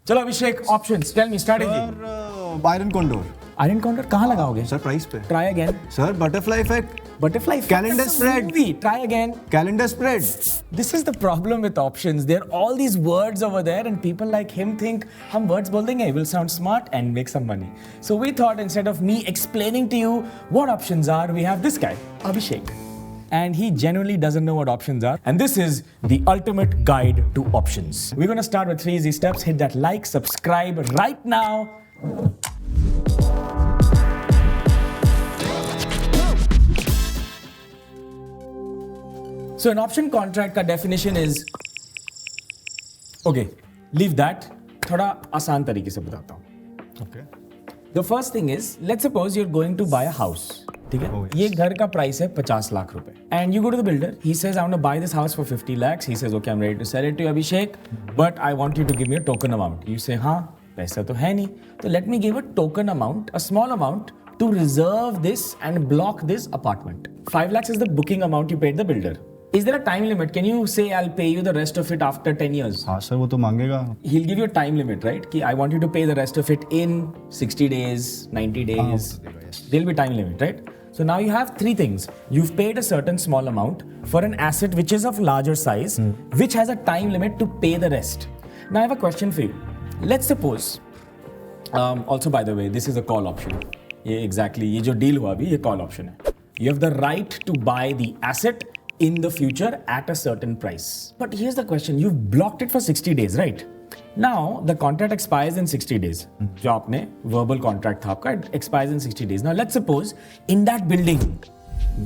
चलो अभिषेक, options. Tell me strategy. Sir iron condor. Iron counter कहाँ लगाओगे? सर प्राइस पे. Try again. Sir butterfly effect. Butterfly effect. Calendar That's a spread. movie. Try again. Calendar spread. This is the problem with options. There are all these words over there, and people like him think, "हम words बोल देंगे, we'll sound smart and make some money." So we thought instead of me explaining to you what options are, we have this guy, Abhishek. And he genuinely doesn't know what options are. And this is the ultimate guide to options. We're going to start with 3 easy steps. Hit that like, subscribe right now. So an option contract का definition is, okay, leave that. थोड़ा आसान तरीके से बताता हूँ. Okay. The first thing is, let's suppose you're going to buy a house. ठीक है? Oh, yes. ये घर का प्राइस है 50 लाख रुपए. And you go to the builder. He says, I want to buy this house for 50 lakhs. He says, okay, I'm ready to sell it to you, Abhishek. But I want you to give me a token amount. You say, हाँ, पैसा तो है नहीं. So let me give a token amount, a small amount, to reserve this and block this apartment. 5 lakhs is the booking amount you paid the builder. Is there a time limit? Can you say I'll pay you the rest of it after 10 years? हाँ sir वो तो मांगेगा. He'll give you a time limit, right? कि I want you to pay the rest of it in 60 days, 90 days. There'll be time limit, right? So now you have 3 things. You've paid a certain small amount for an asset which is of larger size, which has a time limit to pay the rest. Now I have a question for you. Let's suppose, also by the way, this is a call option. ये exactly, ये जो deal हुआ अभी, ये call option है. You have the right to buy the asset in the future at a certain price. But here's the question, you've blocked it for 60 days, right? Now, the contract expires in 60 days. जो आपने verbal contract था आपका, it expires in 60 days. Now, let's suppose in that building,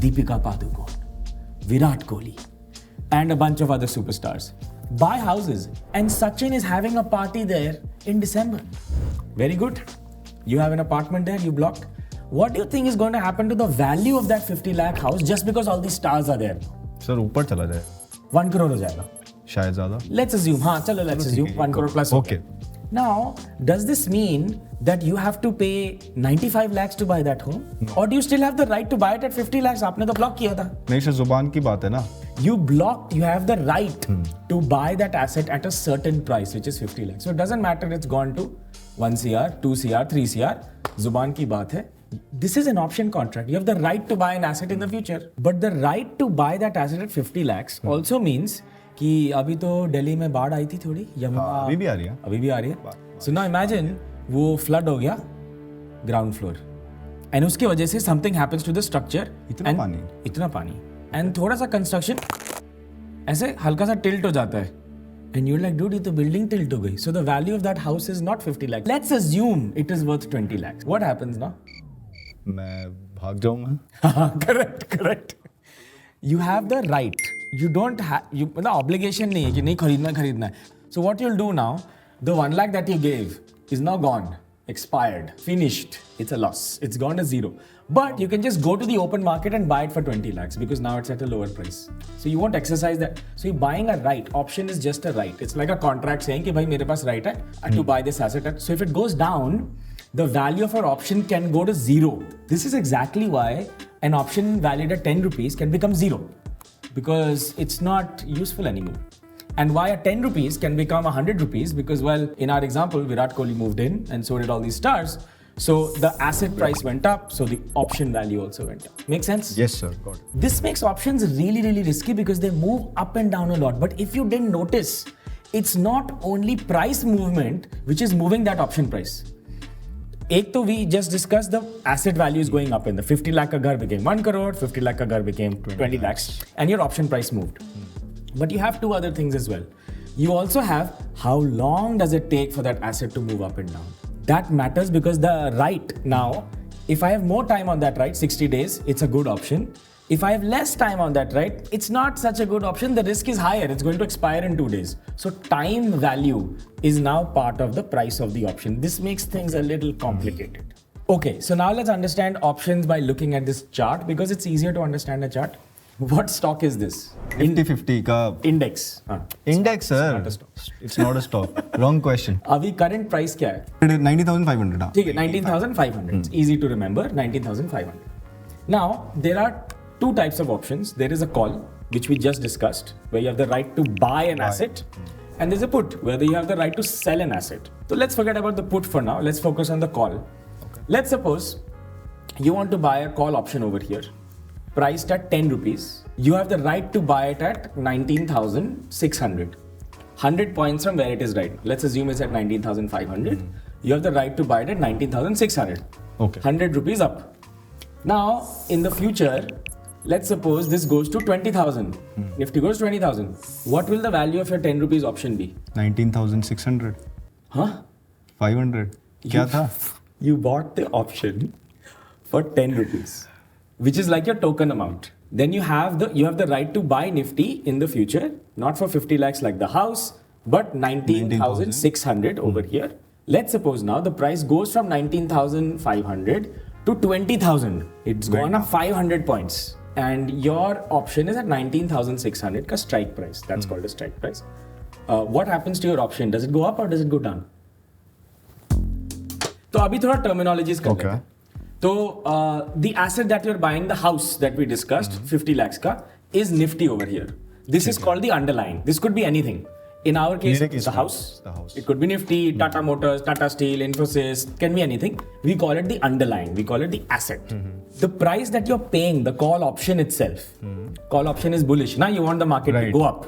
Deepika Padukone, Virat Kohli, and a bunch of other superstars buy houses, and Sachin is having a party there in December. Very good. You have an apartment there, you blocked. What do you think is going to happen to the value of that 50 lakh house just because all these stars are there? Sir ऊपर चला जाए. 1 crore हो जाएगा. शायद ज्यादा. Let's assume, हाँ चलो let's assume 1 crore plus. Okay. Now, does this mean that you have to pay 95 lakhs to buy that home? No. Or do you still have the right to buy it at 50 lakhs? आपने तो block किया था. नहीं sir जुबान की बात है ना. You blocked, you have the right to buy that asset at a certain price, which is 50 lakhs. So it doesn't matter if it's gone to 1 CR, 2 CR, 3 CR. जुबान की बात है. This is an option contract. You have the right to buy an asset in the future. But the right to buy that asset at 50 lakhs also means कि अभी तो दिल्ली में बाढ़ आई थी थोड़ी, यमुना अभी भी आ रही है. अभी भी आ रही है. So now imagine वो flood हो गया ground floor. And उसकी वजह से something happens to the structure. इतना पानी. And थोड़ा सा construction ऐसे हल्का सा tilt हो जाता है. And you're like, dude, ये तो building tilt हो गई. So the value of that house is not 50 lakhs. Let's assume it is worth 20 lakhs. What happens now? मैं भाग जाऊंगा. Correct. You have the right. You don't have, मतलब obligation नहीं है कि नहीं खरीदना है. So what you'll do now, the 1 lakh that you gave is now gone, expired, finished. It's a loss. It's gone to zero. But you can just go to the open market and buy it for 20 lakhs because now it's at a lower price. So you won't exercise that. So you're buying a right. Option is just a right. It's like a contract saying कि भाई मेरे पास right है to buy this asset. So if it goes down, the value of our option can go to zero. This is exactly why an option valued at 10 rupees can become zero because it's not useful anymore. And why a 10 rupees can become 100 rupees because, well, in our example, Virat Kohli moved in and so did all these stars. So the asset price went up, so the option value also went up. Make sense? Yes, sir. Got it. This makes options really, really risky because they move up and down a lot. But if you didn't notice, it's not only price movement which is moving that option price. एक तो we just discussed the asset value is going up in the 50 lakh का घर became 1 crore, 50 lakh का घर became 20 lakhs and your option price moved. But you have 2 other things as well. You also have how long does it take for that asset to move up and down. That matters because the right now, if I have more time on that right, 60 days, it's a good option. If I have less time on that right, it's not such a good option. The risk is higher. It's going to expire in 2 days. So time value is now part of the price of the option. This makes things a little complicated. Okay, so now let's understand options by looking at this chart because it's easier to understand a chart. What stock is this? 50-50 का Index. Index, sir. It's not a stock. Wrong question. अभी current price क्या है? 19,500. ठीक है, 19,500. It's easy to remember, 19,500. Now, there are 2 types of options. There is a call, which we just discussed, where you have the right to buy an asset. and there's a put, whether you have the right to sell an asset. So let's forget about the put for now. Let's focus on the call. Okay. Let's suppose you want to buy a call option over here, priced at 10 rupees. You have the right to buy it at 19,600. 100 points from where it is right now. Let's assume it's at 19,500. You have the right to buy it at 19,600. Okay. 100 rupees up. Now, in the future, let's suppose this goes to 20,000. Nifty goes 20,000. What will the value of your 10 rupees option be? 19,600. Huh? 500. क्या था? You bought the option for 10 rupees, which is like your token amount. Then you have the right to buy Nifty in the future, not for 50 lakhs like the house, but 19,600 over here. Let's suppose now the price goes from 19,500 to 20,000. It's gone up 500 points. And your option is at 19,600 ka strike price. That's called a strike price. What happens to your option? Does it go up or does it go down? तो अभी थोड़ा terminologies कर लेते हैं. So the asset that you're buying, the house that we discussed, 50 lakhs ka, is Nifty over here. This is called the underlying. This could be anything. In our case, the house. It could be Nifty, Tata Motors, Tata Steel, Infosys, can be anything. We call it the underlying. We call it the asset. The price that you're paying, the call option itself. Call option is bullish. Now you want the market to go up.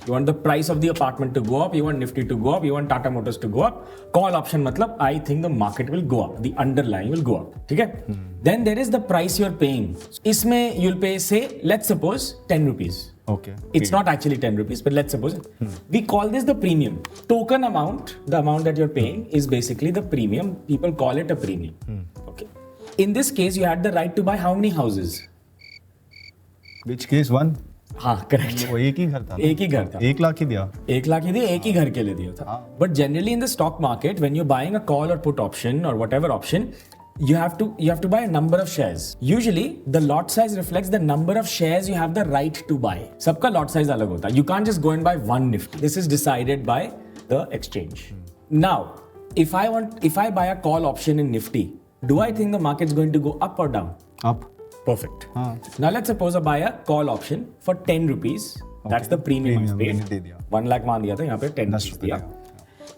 You want the price of the apartment to go up. You want Nifty to go up. You want Tata Motors to go up. Call option matlab, I think the market will go up. The underlying will go up. Okay? Then there is the price you're paying. Isme you'll pay, say, let's suppose 10 rupees. Okay. It's not actually 10 rupees, but let's suppose we call this the premium. Token amount, the amount that you're paying is basically the premium. People call it a premium. Okay. In this case, you had the right to buy how many houses? Which case? One? हाँ, correct. वो एक ही घर था. एक ही घर था. 1 लाख ही दिया. 1 लाख ही दिया, एक ही घर के लिए दिया था. But generally in the stock market, when you're buying a call or put option or whatever option, you have to buy a number of shares. Usually, the lot size reflects the number of shares you have the right to buy. सबका lot size अलग होता है. You can't just go and buy one Nifty. This is decided by the exchange. Now, if I buy a call option in Nifty, do I think the market's going to go up or down? Up. Perfect. Now let's suppose I buy a call option for 10 rupees. That's the premium I paid. 1 lakh मान दिया था, यहाँ पे 10 rupees दिया.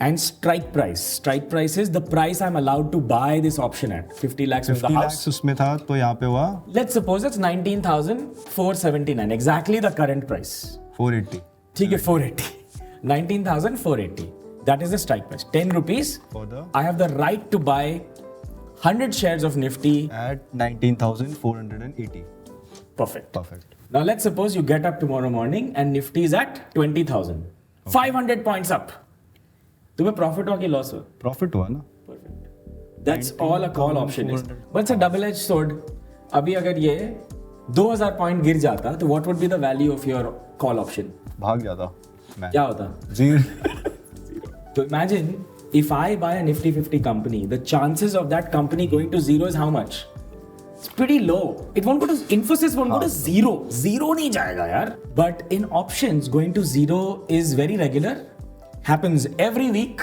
And strike price. Strike price is the price I'm allowed to buy this option at. 50 lakhs of the house. 50 lakhs उसमें था, तो यहाँ पे हुआ. Let's suppose it's 19,479. Exactly the current price. 480. ठीक है, 480. 19,480. That is the strike price. 10 rupees. I have the right to buy 100 shares of Nifty at 19,480. Perfect. Now let's suppose you get up tomorrow morning and Nifty is at 20,000. 500 points up. तुम्हें profit हुआ कि loss हुआ? Profit हुआ ना? Perfect. That's all a call option is. But it's a double-edged sword. अभी अगर ये 2,000 point गिर जाता, तो what would be the value of your call option? भाग जाता. क्या होता? Zero. So imagine if I buy a Nifty 50 company, the chances of that company going to zero is how much? It's pretty low. It won't go to Infosys won't go to zero. Zero नहीं जाएगा यार. But in options, going to zero is very regular. Happens every week.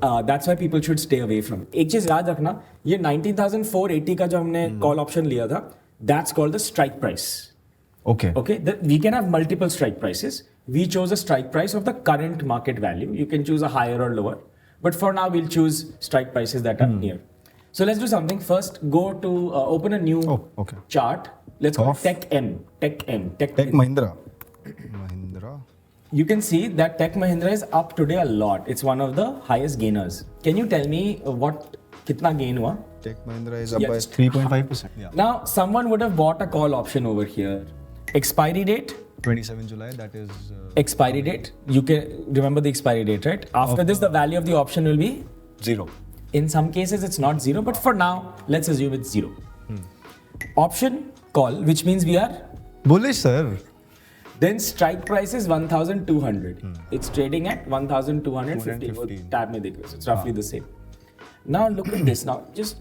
That's why people should stay away from. एक चीज याद रखना, ये 19,480 का जो हमने call option लिया था, that's called the strike price. Okay. We can have multiple strike prices. We chose a strike price of the current market value. You can choose a higher or lower. But for now, we'll choose strike prices that are near. So let's do something. First, go to open a new chart. Let's call it Tech M. Tech Mahindra. You can see that Tech Mahindra is up today a lot. It's one of the highest gainers. Can you tell me kitna gain hua? Tech Mahindra is up by 3.5%. Yeah. Now, someone would have bought a call option over here. Expiry date? 27 July, that is... expiry date. You can remember the expiry date, right? After this, the value of the option will be? 0. In some cases, it's not 0, but for now, let's assume it's 0. Option call, which means we are? Bullish, sir. Then strike price is 1,200. It's trading at 1,250. Tab mein dekho, it's roughly the same. Now look at this. Now just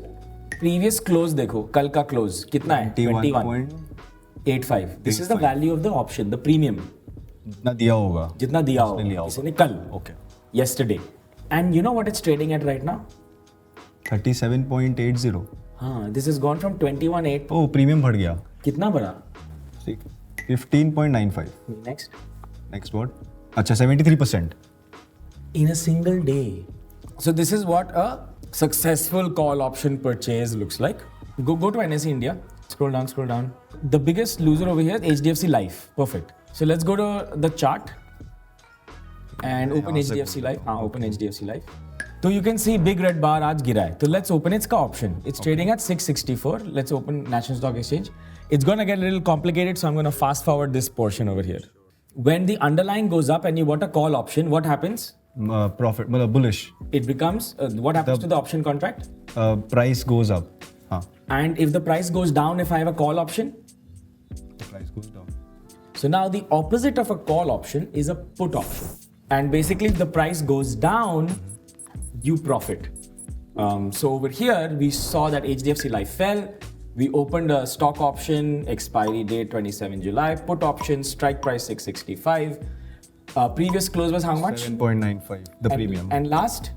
previous close dekho. Kal ka close. Kitna hai? 21.85. This is the value of the option, the premium. जितना दिया होगा. जितना दिया होगा. इसने कल. Okay. Yesterday. And you know what it's trading at right now? 37.80. हाँ, this has gone from 21.8. Oh, premium बढ़ गया. कितना बढ़ा? 15.95. Next. Next what? अच्छा 73%. in a single day. So this is what a successful call option purchase looks like. Go to NSE India. Scroll down. The biggest loser over here is HDFC Life. Perfect. So let's go to the chart and open HDFC Life. Open HDFC Life. So you can see big red bar आज गिरा है. So let's open its option. It's trading at 664. Let's open National Stock Exchange. It's gonna get a little complicated, so I'm gonna fast forward this portion over here. When the underlying goes up and you want a call option, what happens? Profit, bullish. It becomes what happens to the option contract? Price goes up. And if the price goes down, if I have a call option? The price goes down. So now the opposite of a call option is a put option. And basically if the price goes down, you profit. So over here, we saw that HDFC Life fell. We opened a stock option, expiry date 27 July, put option, strike price 665. Previous close was how much? 7.95, the premium. And last?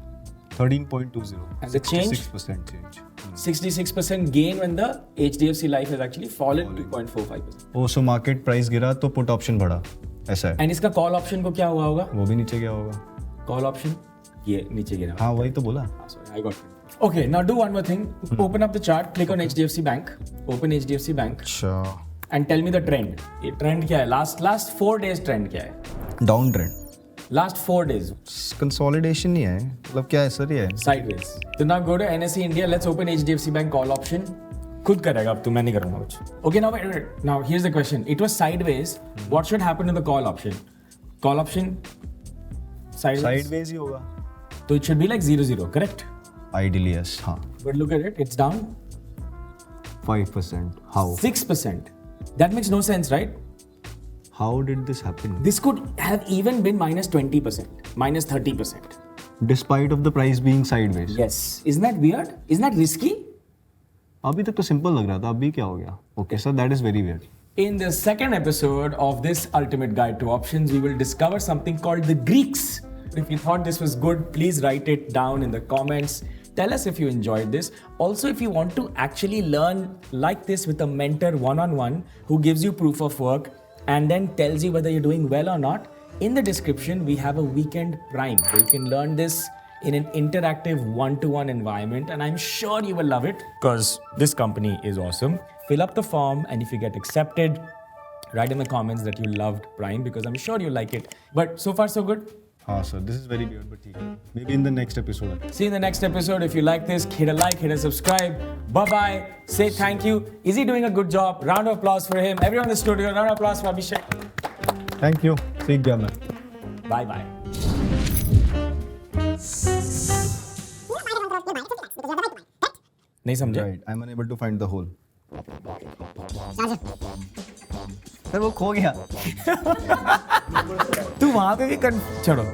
13.20. And the change? 66% change. 66% gain when the HDFC Life has actually fallen 2.45%. Oh, so market price गिरा तो put option बढ़ा. ऐसा है. And इसका call option को क्या हुआ होगा? वो भी नीचे गया होगा. Call option ये नीचे गिरा. हाँ वही तो बोला. Sorry, I got it. Okay, now do one more thing. Open up the chart, click on HDFC Bank. Open HDFC Bank. अच्छा. And tell me the trend. ये trend क्या है? Last 4 days trend क्या है? Down trend. Last 4 days. Consolidation नहीं है. मतलब क्या है सर ये? Sideways. So now go to NSE India. Let's open HDFC Bank call option. खुद करेगा अब तो मैं नहीं करूँगा कुछ. Okay, now wait. Now here's the question. It was sideways. What should happen to the call option? Call option sideways. Sideways ही होगा. So it should be like 0-0, correct? Ideally yes. हाँ. But look at it. It's down 5%. How? 6%. That makes no sense, right? How did this happen? This could have even been minus 20%, minus 30%. Despite of the price being sideways. Yes. Isn't that weird? Isn't that risky? अभी तक तो simple लग रहा था. अभी क्या हो गया? Okay, sir, that is very weird. In the second episode of this ultimate guide to options, we will discover something called the Greeks. If you thought this was good, please write it down in the comments. Tell us if you enjoyed this. Also, if you want to actually learn like this with a mentor one-on-one who gives you proof of work and then tells you whether you're doing well or not, in the description, we have a weekend prime where you can learn this in an interactive one-to-one environment, and I'm sure you will love it because this company is awesome. Fill up the form, and if you get accepted, write in the comments that you loved Prime because I'm sure you like it. But so far, so good. हाँ sir, this is very weird, but ठीक है. Maybe in the next episode. See you in the next episode. If you like this, hit a like, hit a subscribe. Bye-bye. Say thank you. Is he doing a good job? Round of applause for him. Everyone in the studio, round of applause for Abhishek. Thank you. सीख गया मैं. Bye-bye. नहीं समझे? Right, I'm unable to find the hole. Sir वो खो गया. तू वहां पे भी छोड़ो.